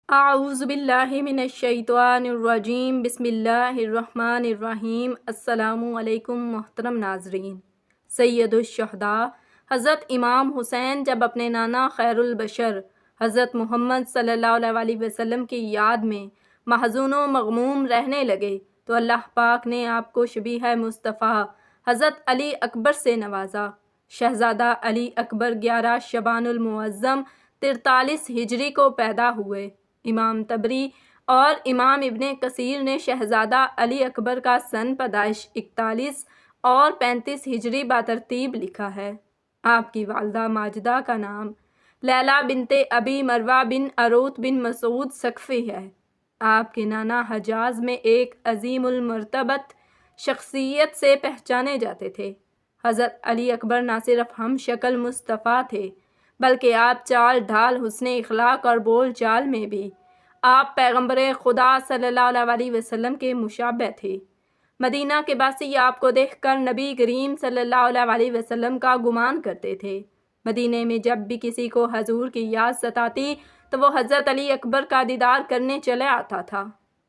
اعوذ باللہ من الشیطان الرجیم بسم اللہ الرحمن الرحیم۔ السلام علیکم محترم ناظرین۔ سید الشہداء حضرت امام حسین جب اپنے نانا خیر البشر حضرت محمد صلی اللہ علیہ وسلم کی یاد میں محزون و مغموم رہنے لگے تو اللہ پاک نے آپ کو شبیہ مصطفیٰ حضرت علی اکبر سے نوازا۔ شہزادہ علی اکبر 11 شعبان المعظم 43 ہجری کو پیدا ہوئے۔ امام طبری اور امام ابن کثیر نے شہزادہ علی اکبر کا سن پیدائش 41 اور 35 ہجری بترتیب لکھا ہے۔ آپ کی والدہ ماجدہ کا نام لیلہ بنت ابی مروہ بن اروت بن مسعود ثقفی ہے۔ آپ کے نانا حجاز میں ایک عظیم المرتبت شخصیت سے پہچانے جاتے تھے۔ حضرت علی اکبر نہ صرف ہم شکل مصطفیٰ تھے بلکہ آپ چال ڈھال حسن اخلاق اور بول چال میں بھی آپ پیغمبر خدا صلی اللہ علیہ وسلم کے مشابہ تھے۔ مدینہ کے باسی آپ کو دیکھ کر نبی کریم صلی اللہ علیہ وسلم کا گمان کرتے تھے۔ مدینہ میں جب بھی کسی کو حضور کی یاد ستاتی تو وہ حضرت علی اکبر کا دیدار کرنے چلے آتا تھا۔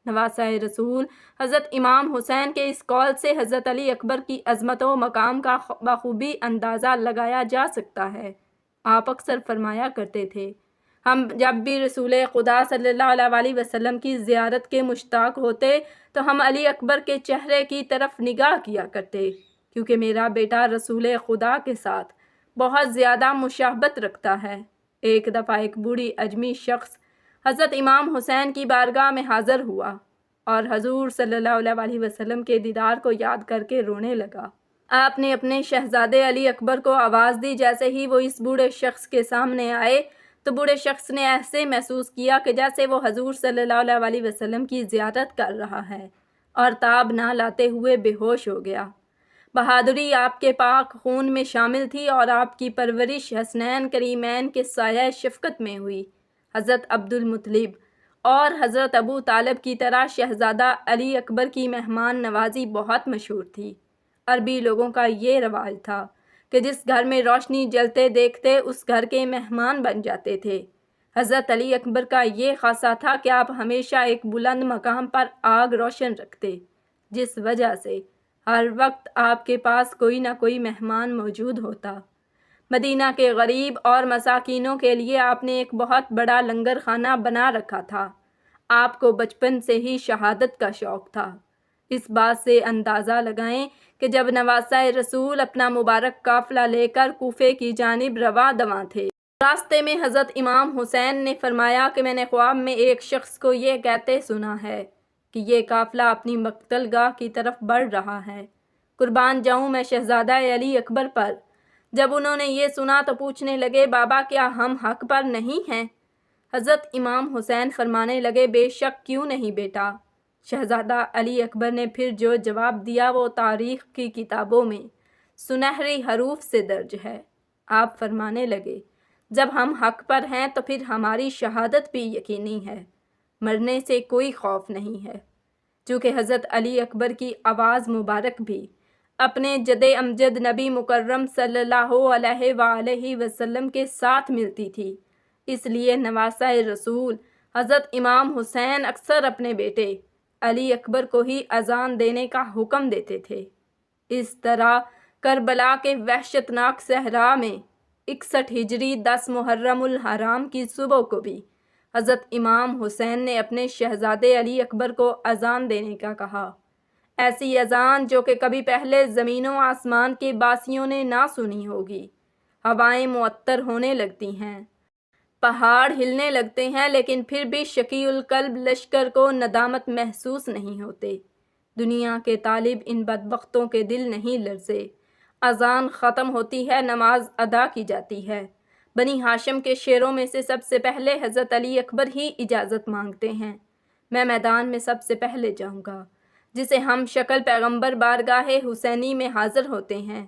نواسۂ رسول حضرت امام حسین کے اس قول سے حضرت علی اکبر کی عظمت و مقام کا بخوبی اندازہ لگایا جا سکتا ہے۔ آپ اکثر فرمایا کرتے تھے، ہم جب بھی رسول خدا صلی اللہ علیہ وسلم کی زیارت کے مشتاق ہوتے تو ہم علی اکبر کے چہرے کی طرف نگاہ کیا کرتے، کیونکہ میرا بیٹا رسول خدا کے ساتھ بہت زیادہ مشابہت رکھتا ہے۔ ایک دفعہ ایک بوڑھی اجمی شخص حضرت امام حسین کی بارگاہ میں حاضر ہوا اور حضور صلی اللہ علیہ وسلم کے دیدار کو یاد کر کے رونے لگا۔ آپ نے اپنے شہزادے علی اکبر کو آواز دی۔ جیسے ہی وہ اس بوڑھے شخص کے سامنے آئے تو بوڑھے شخص نے ایسے محسوس کیا کہ جیسے وہ حضور صلی اللہ علیہ وسلم کی زیارت کر رہا ہے اور تاب نہ لاتے ہوئے بے ہوش ہو گیا۔ بہادری آپ کے پاک خون میں شامل تھی اور آپ کی پرورش حسنین کریمین کے سایہ شفقت میں ہوئی۔ حضرت عبد المطلب اور حضرت ابو طالب کی طرح شہزادہ علی اکبر کی مہمان نوازی بہت مشہور تھی۔ عربی لوگوں کا یہ رواج تھا کہ جس گھر میں روشنی جلتے دیکھتے اس گھر کے مہمان بن جاتے تھے۔ حضرت علی اکبر کا یہ خاصہ تھا کہ آپ ہمیشہ ایک بلند مقام پر آگ روشن رکھتے، جس وجہ سے ہر وقت آپ کے پاس کوئی نہ کوئی مہمان موجود ہوتا۔ مدینہ کے غریب اور مساکینوں کے لیے آپ نے ایک بہت بڑا لنگر خانہ بنا رکھا تھا۔ آپ کو بچپن سے ہی شہادت کا شوق تھا۔ اس بات سے اندازہ لگائیں کہ جب نواسۂ رسول اپنا مبارک قافلہ لے کر کوفے کی جانب رواں دواں تھے، راستے میں حضرت امام حسین نے فرمایا کہ میں نے خواب میں ایک شخص کو یہ کہتے سنا ہے کہ یہ قافلہ اپنی مقتل گاہ کی طرف بڑھ رہا ہے۔ قربان جاؤں میں شہزادہ علی اکبر پر۔ جب انہوں نے یہ سنا تو پوچھنے لگے، بابا کیا ہم حق پر نہیں ہیں؟ حضرت امام حسین فرمانے لگے، بے شک کیوں نہیں بیٹا۔ شہزادہ علی اکبر نے پھر جو جواب دیا وہ تاریخ کی کتابوں میں سنہری حروف سے درج ہے۔ آپ فرمانے لگے، جب ہم حق پر ہیں تو پھر ہماری شہادت بھی یقینی ہے، مرنے سے کوئی خوف نہیں ہے۔ چونکہ حضرت علی اکبر کی آواز مبارک بھی اپنے جد امجد نبی مکرم صلی اللہ علیہ وآلہ وسلم کے ساتھ ملتی تھی، اس لیے نواسۂ رسول حضرت امام حسین اکثر اپنے بیٹے علی اکبر کو ہی اذان دینے کا حکم دیتے تھے۔ اس طرح کربلا کے وحشتناک صحرا میں 61 ہجری 10 محرم الحرام کی صبح کو بھی حضرت امام حسین نے اپنے شہزادے علی اکبر کو اذان دینے کا کہا، ایسی اذان جو کہ کبھی پہلے زمین و آسمان کے باسیوں نے نہ سنی ہوگی۔ ہوائیں معطر ہونے لگتی ہیں، پہاڑ ہلنے لگتے ہیں، لیکن پھر بھی شقی القلب لشکر کو ندامت محسوس نہیں ہوتے۔ دنیا کے طالب ان بدبختوں کے دل نہیں لرزے۔ اذان ختم ہوتی ہے، نماز ادا کی جاتی ہے۔ بنی ہاشم کے شیروں میں سے سب سے پہلے حضرت علی اکبر ہی اجازت مانگتے ہیں، میں میدان میں سب سے پہلے جاؤں گا، جسے ہم شکل پیغمبر بارگاہ حسینی میں حاضر ہوتے ہیں۔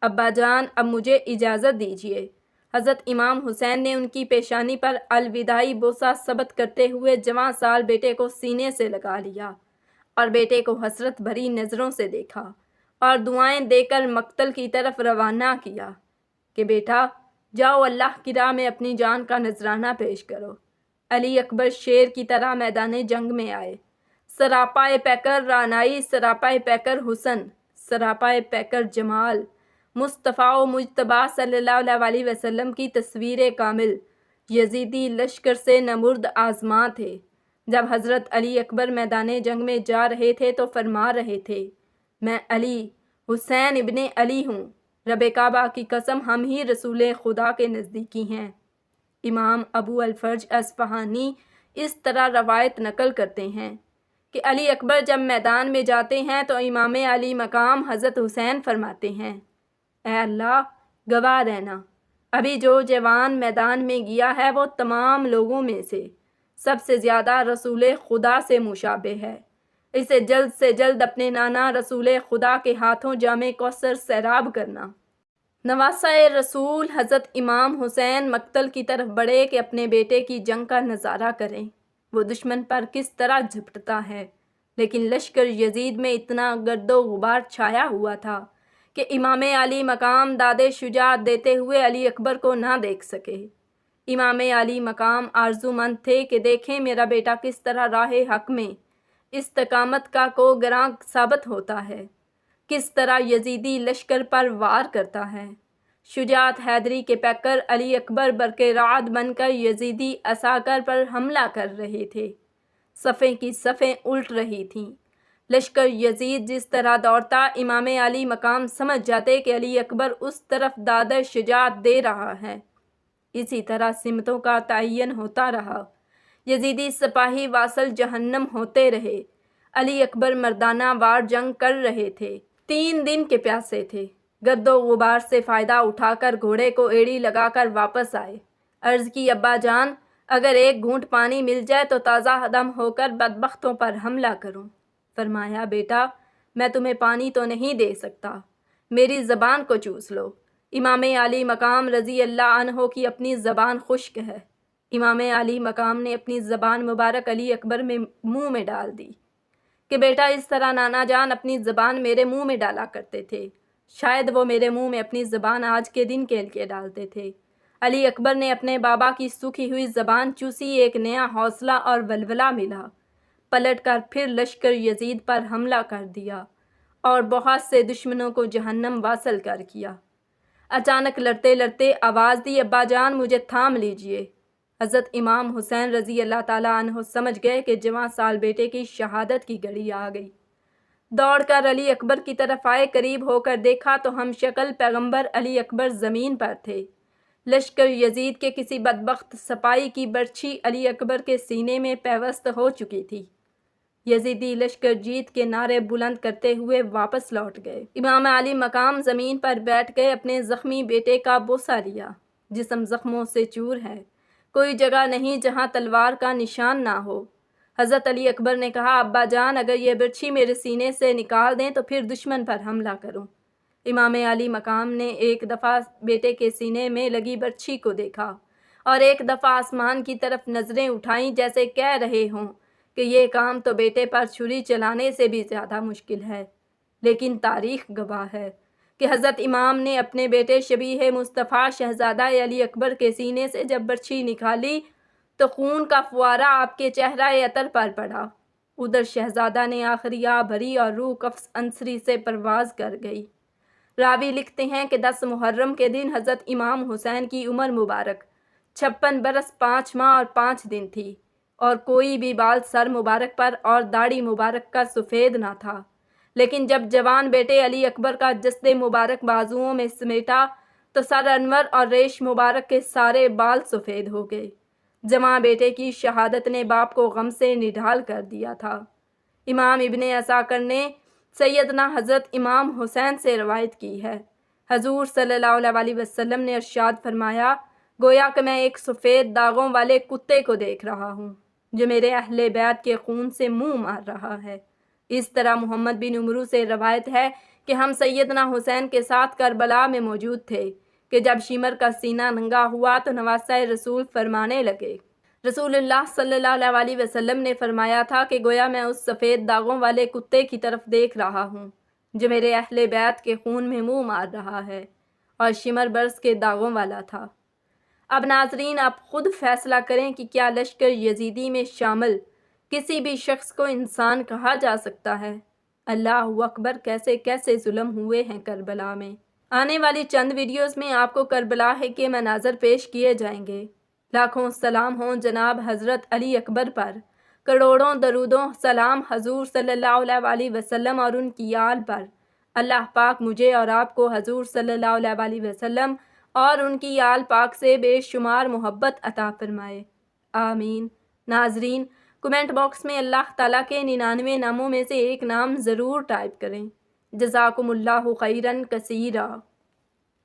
ابا جان اب مجھے اجازت دیجیے۔ حضرت امام حسین نے ان کی پیشانی پر الوداعی بوسہ ثبت کرتے ہوئے جوان سال بیٹے کو سینے سے لگا لیا اور بیٹے کو حسرت بھری نظروں سے دیکھا اور دعائیں دے کر مقتل کی طرف روانہ کیا کہ بیٹا جاؤ، اللہ کی راہ میں اپنی جان کا نذرانہ پیش کرو۔ علی اکبر شیر کی طرح میدان جنگ میں آئے۔ سراپائے پیکر رانائی، سراپائے پیکر حسن، سراپائے پیکر جمال، مصطفیٰ و مجتبیٰ صلی اللہ علیہ وسلم کی تصویر کامل یزیدی لشکر سے نمرد آزماں تھے۔ جب حضرت علی اکبر میدان جنگ میں جا رہے تھے تو فرما رہے تھے، میں علی حسین ابن علی ہوں، رب کعبہ کی قسم ہم ہی رسول خدا کے نزدیکی ہیں۔ امام ابو الفرج اصفہانی اس طرح روایت نقل کرتے ہیں کہ علی اکبر جب میدان میں جاتے ہیں تو امام علی مقام حضرت حسین فرماتے ہیں، اے اللہ گواہ رہنا، ابھی جو جوان میدان میں گیا ہے وہ تمام لوگوں میں سب سے زیادہ رسول خدا سے مشابہ ہے، اسے جلد سے جلد اپنے نانا رسول خدا کے ہاتھوں جام کوثر سیراب کرنا۔ نواسہ رسول حضرت امام حسین مقتل کی طرف بڑھے کہ اپنے بیٹے کی جنگ کا نظارہ کریں، وہ دشمن پر کس طرح جھپٹتا ہے، لیکن لشکر یزید میں اتنا گرد و غبار چھایا ہوا تھا کہ امام علی مقام داد شجاعت دیتے ہوئے علی اکبر کو نہ دیکھ سکے۔ امام علی مقام آرزومند تھے کہ دیکھیں میرا بیٹا کس طرح راہ حق میں استقامت کا کو گراں ثابت ہوتا ہے، کس طرح یزیدی لشکر پر وار کرتا ہے۔ شجاعت حیدری کے پیکر علی اکبر برق رعد بن کر یزیدی عساکر پر حملہ کر رہے تھے، صفیں کی صفیں الٹ رہی تھیں۔ لشکر یزید جس طرح دوڑتا، امام علی مقام سمجھ جاتے کہ علی اکبر اس طرف داد شجاعت دے رہا ہے۔ اسی طرح سمتوں کا تعین ہوتا رہا، یزیدی سپاہی واصل جہنم ہوتے رہے۔ علی اکبر مردانہ وار جنگ کر رہے تھے، 3 دن کے پیاسے تھے، گرد و غبار سے فائدہ اٹھا کر گھوڑے کو ایڑی لگا کر واپس آئے۔ عرض کی ابا جان اگر ایک گھونٹ پانی مل جائے تو تازہ دم ہو کر بدبختوں پر حملہ کروں۔ فرمایا بیٹا میں تمہیں پانی تو نہیں دے سکتا، میری زبان کو چوس لو۔ امام علی مقام رضی اللہ عنہ کی اپنی زبان خشک ہے۔ امام علی مقام نے اپنی زبان مبارک علی اکبر میں منہ میں ڈال دی کہ بیٹا اس طرح نانا جان اپنی زبان میرے منہ میں ڈالا کرتے تھے، شاید وہ میرے منہ میں اپنی زبان آج کے دن کے لیے ڈالتے تھے۔ علی اکبر نے اپنے بابا کی سوکھی ہوئی زبان چوسی، ایک نیا حوصلہ اور ولولہ ملا، پلٹ کر پھر لشکر یزید پر حملہ کر دیا اور بہت سے دشمنوں کو جہنم واصل کر کیا۔ اچانک لڑتے لڑتے آواز دی، ابا جان مجھے تھام لیجئے۔ حضرت امام حسین رضی اللہ تعالیٰ عنہ سمجھ گئے کہ جوان سال بیٹے کی شہادت کی گھڑی آ گئی۔ دوڑ کر علی اکبر کی طرف آئے، قریب ہو کر دیکھا تو ہم شکل پیغمبر علی اکبر زمین پر تھے۔ لشکر یزید کے کسی بدبخت سپاہی کی برچھی علی اکبر کے سینے میں پیوست ہو چکی تھی۔ یزیدی لشکر جیت کے نعرے بلند کرتے ہوئے واپس لوٹ گئے۔ امام علی مقام زمین پر بیٹھ گئے، اپنے زخمی بیٹے کا بوسہ لیا۔ جسم زخموں سے چور ہے، کوئی جگہ نہیں جہاں تلوار کا نشان نہ ہو۔ حضرت علی اکبر نے کہا، ابا جان اگر یہ برچھی میرے سینے سے نکال دیں تو پھر دشمن پر حملہ کروں۔ امام علی مقام نے ایک دفعہ بیٹے کے سینے میں لگی برچھی کو دیکھا اور ایک دفعہ آسمان کی طرف نظریں اٹھائیں، جیسے کہہ رہے ہوں کہ یہ کام تو بیٹے پر چھری چلانے سے بھی زیادہ مشکل ہے۔ لیکن تاریخ گواہ ہے کہ حضرت امام نے اپنے بیٹے شبیہ مصطفیٰ شہزادہ علی اکبر کے سینے سے جب برچھی نکالی تو خون کا فوارہ آپ کے چہرہ عطر پر پڑا۔ ادھر شہزادہ نے آخری آہ بھری اور روح قفس انصری سے پرواز کر گئی۔ راوی لکھتے ہیں کہ 10 محرم کے دن حضرت امام حسین کی عمر مبارک 56 برس 5 ماہ اور 5 دن تھی، اور کوئی بھی بال سر مبارک پر اور داڑھی مبارک کا سفید نہ تھا۔ لیکن جب جوان بیٹے علی اکبر کا جسد مبارک بازوؤں میں سمیٹا تو سر انور اور ریش مبارک کے سارے بال سفید ہو گئے۔ جوان بیٹے کی شہادت نے باپ کو غم سے نڈھال کر دیا تھا۔ امام ابن عساکر نے سیدنا حضرت امام حسین سے روایت کی ہے، حضور صلی اللہ علیہ وسلم نے ارشاد فرمایا، گویا کہ میں ایک سفید داغوں والے کتے کو دیکھ رہا ہوں جو میرے اہل بیت کے خون سے منہ مار رہا ہے۔ اس طرح محمد بن عمرو سے روایت ہے کہ ہم سیدنا حسین کے ساتھ کربلا میں موجود تھے کہ جب شمر کا سینہ ننگا ہوا تو نواسہ رسول فرمانے لگے۔ رسول اللہ صلی اللہ علیہ وسلم نے فرمایا تھا کہ گویا میں اس سفید داغوں والے کتے کی طرف دیکھ رہا ہوں جو میرے اہل بیت کے خون میں منہ مار رہا ہے، اور شمر برس کے داغوں والا تھا۔ اب ناظرین آپ خود فیصلہ کریں کہ کیا لشکر یزیدی میں شامل کسی بھی شخص کو انسان کہا جا سکتا ہے؟ اللہ اکبر، کیسے کیسے ظلم ہوئے ہیں کربلا میں۔ آنے والی چند ویڈیوز میں آپ کو کربلا کے مناظر پیش کیے جائیں گے۔ لاکھوں سلام ہوں جناب حضرت علی اکبر پر، کروڑوں درودوں سلام حضور صلی اللہ علیہ وسلم اور ان کی آل پر۔ اللہ پاک مجھے اور آپ کو حضور صلی اللہ علیہ وسلم اور ان کی آل پاک سے بے شمار محبت عطا فرمائے، آمین۔ ناظرین، کمنٹ باکس میں اللہ تعالیٰ کے 99 ناموں میں سے ایک نام ضرور ٹائپ کریں۔ جزاکم اللہ خیراً کثیرا۔